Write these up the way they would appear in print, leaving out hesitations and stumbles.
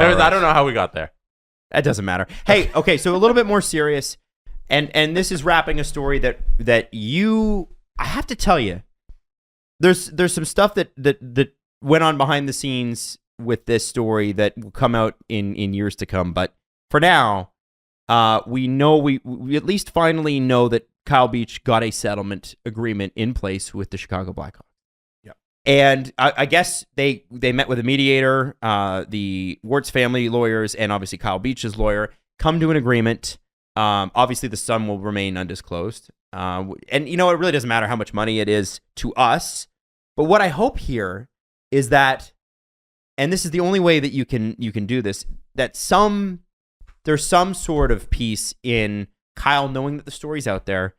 I don't know how we got there. That doesn't matter. Hey, okay, so a little bit more serious, and this is wrapping a story that I have to tell you, there's some stuff that went on behind the scenes with this story that will come out in years to come. But for now, we know we at least finally know that Kyle Beach got a settlement agreement in place with the Chicago Blackhawks. And I guess they met with a mediator, the Wirtz family lawyers, and obviously Kyle Beach's lawyer, come to an agreement. Obviously, the sum will remain undisclosed. And, it really doesn't matter how much money it is to us. But what I hope here is that, and this is the only way that you can do this, that there's some sort of peace in Kyle knowing that the story's out there,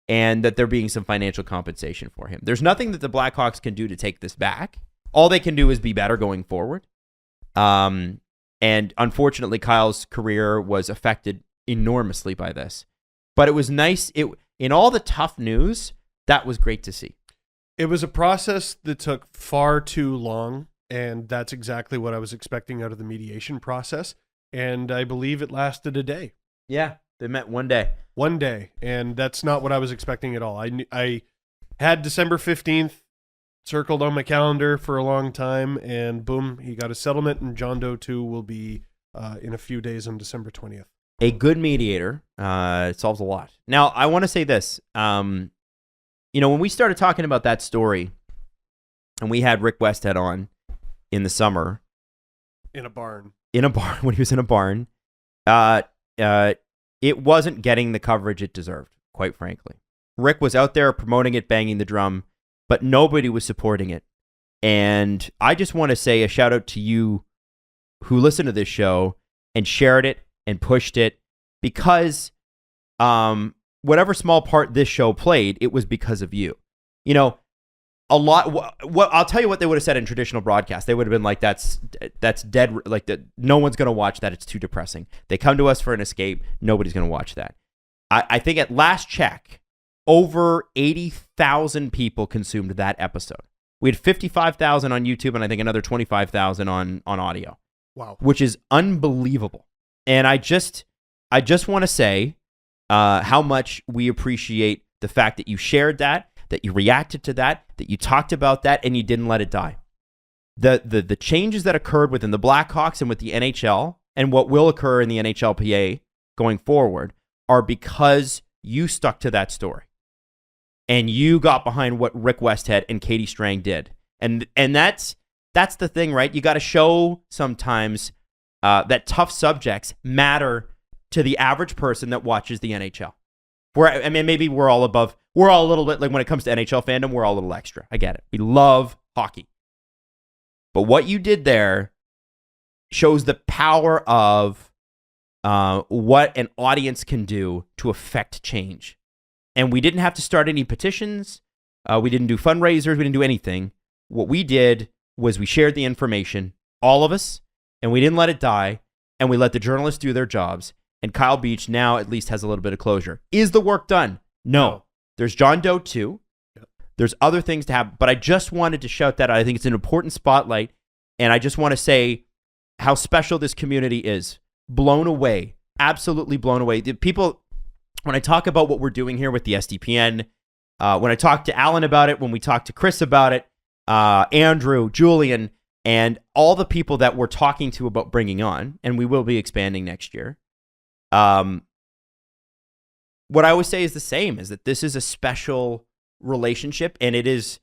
and that there being some financial compensation for him. There's nothing that the Blackhawks can do to take this back. All they can do is be better going forward. And unfortunately, Kyle's career was affected enormously by this. But it was nice. In all the tough news, that was great to see. It was a process that took far too long, and that's exactly what I was expecting out of the mediation process. And I believe it lasted a day. Yeah, they met one day. One day, and that's not what I was expecting at all. I had December 15th circled on my calendar for a long time, and boom, he got a settlement, and John Doe 2 will be in a few days on December 20th. A good mediator solves a lot. Now, I want to say this. When we started talking about that story, and we had Rick Westhead on in the summer. In a barn, when he was in a barn, it wasn't getting the coverage it deserved, quite frankly. Rick was out there promoting it, banging the drum, but nobody was supporting it. And I just want to say a shout out to you who listened to this show and shared it and pushed it, because whatever small part this show played, it was because of you. A lot. What I'll tell you what they would have said in traditional broadcast. They would have been like, "That's dead. Like that. No one's going to watch that. It's too depressing." They come to us for an escape. Nobody's going to watch that. I think at last check, over 80,000 people consumed that episode. We had 55,000 on YouTube, and I think another 25,000 on audio. Wow, which is unbelievable. And I just want to say how much we appreciate the fact that you shared that you reacted to that you talked about that, and you didn't let it die. The changes that occurred within the Blackhawks and with the NHL, and what will occur in the NHLPA going forward, are because you stuck to that story. And you got behind what Rick Westhead and Katie Strang did. And that's the thing, right? You got to show sometimes that tough subjects matter to the average person that watches the NHL. Maybe we're all a little bit, like when it comes to NHL fandom, we're all a little extra. I get it. We love hockey. But what you did there shows the power of what an audience can do to affect change. And we didn't have to start any petitions. We didn't do fundraisers. We didn't do anything. What we did was we shared the information, all of us, and we didn't let it die, and we let the journalists do their jobs. And Kyle Beach now at least has a little bit of closure. Is the work done? No. There's John Doe 2. Yep. There's other things to happen. But I just wanted to shout that out. I think it's an important spotlight. And I just want to say how special this community is. Blown away. Absolutely blown away. The people, when I talk about what we're doing here with the SDPN, when I talk to Alan about it, when we talk to Chris about it, Andrew, Julian, and all the people that we're talking to about bringing on, and we will be expanding next year. What I always say is the same, is that this is a special relationship, and it is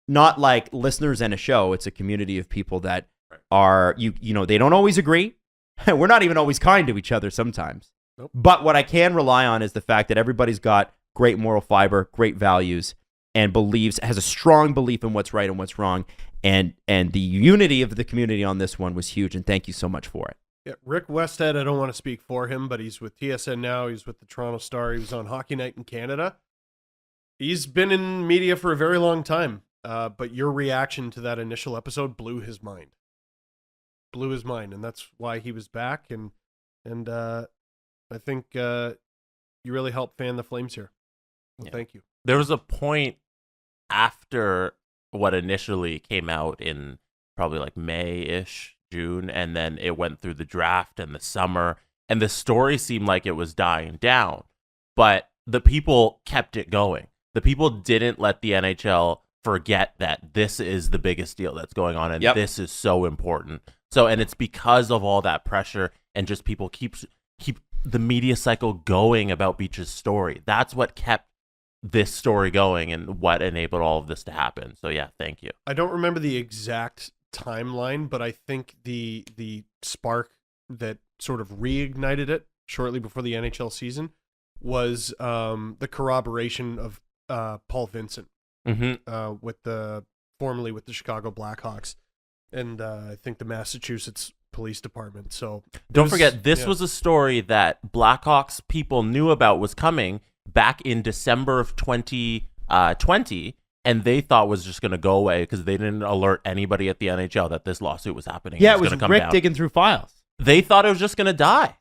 not like listeners and a show. It's a community of people that are, they don't always agree. We're not even always kind to each other sometimes. Nope. But what I can rely on is the fact that everybody's got great moral fiber, great values, and has a strong belief in what's right and what's wrong. And the unity of the community on this one was huge, and thank you so much for it. Yeah, Rick Westhead, I don't want to speak for him, but he's with TSN now. He's with the Toronto Star. He was on Hockey Night in Canada. He's been in media for a very long time, but your reaction to that initial episode blew his mind. And that's why he was back, and I think you really helped fan the flames here. Well, thank you. There was a point after what initially came out in probably like May-ish June, and then it went through the draft and the summer, and the story seemed like it was dying down. But the people kept it going. The people didn't let the NHL forget that this is the biggest deal that's going on, and this is so important. So, and it's because of all that pressure and just people keep the media cycle going about Beach's story. That's what kept this story going and what enabled all of this to happen. So yeah, thank you. I don't remember the exact timeline, but I think the spark that sort of reignited it shortly before the NHL season was the corroboration of Paul Vincent formerly with the Chicago Blackhawks and I think the Massachusetts Police Department. So don't forget, this was a story that Blackhawks people knew about was coming back in December of 2020, and they thought was just going to go away because they didn't alert anybody at the NHL that this lawsuit was happening. Yeah, it was Rick digging through files. They thought it was just going to die.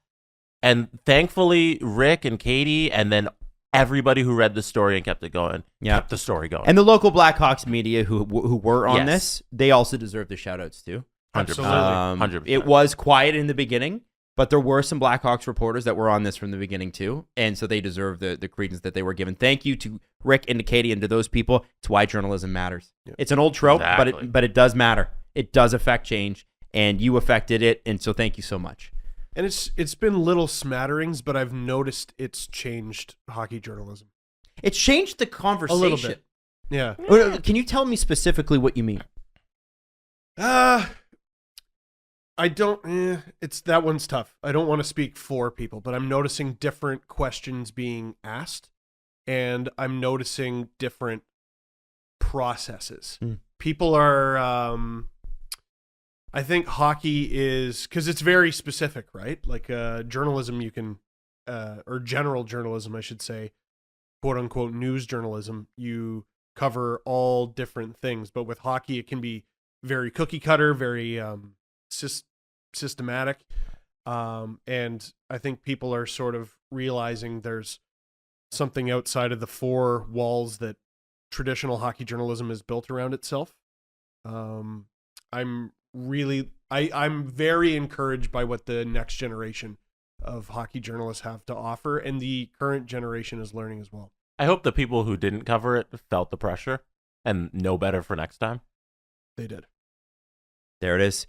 And thankfully, Rick and Katie and then everybody who read the story and kept it going, kept the story going. And the local Blackhawks media who were on this, they also deserve the shout-outs too. 100%. 100%. It was quiet in the beginning, but there were some Blackhawks reporters that were on this from the beginning too, and so they deserve the credence that they were given. Thank you to Rick and to Katie and to those people. It's why journalism matters. Yep. It's an old trope, but it does matter. It does affect change, and you affected it, and so thank you so much. And it's been little smatterings, but I've noticed it's changed hockey journalism. It's changed the conversation. A little bit. Yeah. Can you tell me specifically what you mean? I don't. It's that one's tough. I don't want to speak for people, but I'm noticing different questions being asked, and I'm noticing different processes. People are. I think hockey is because it's very specific, right? Like journalism, you can, or general journalism, I should say, quote unquote news journalism. You cover all different things, but with hockey, it can be very cookie cutter, very systematic, and I think people are sort of realizing there's something outside of the four walls that traditional hockey journalism is built around itself. I'm very encouraged by what the next generation of hockey journalists have to offer, and the current generation is learning as well. I hope the people who didn't cover it felt the pressure and know better for next time. They did. There it is.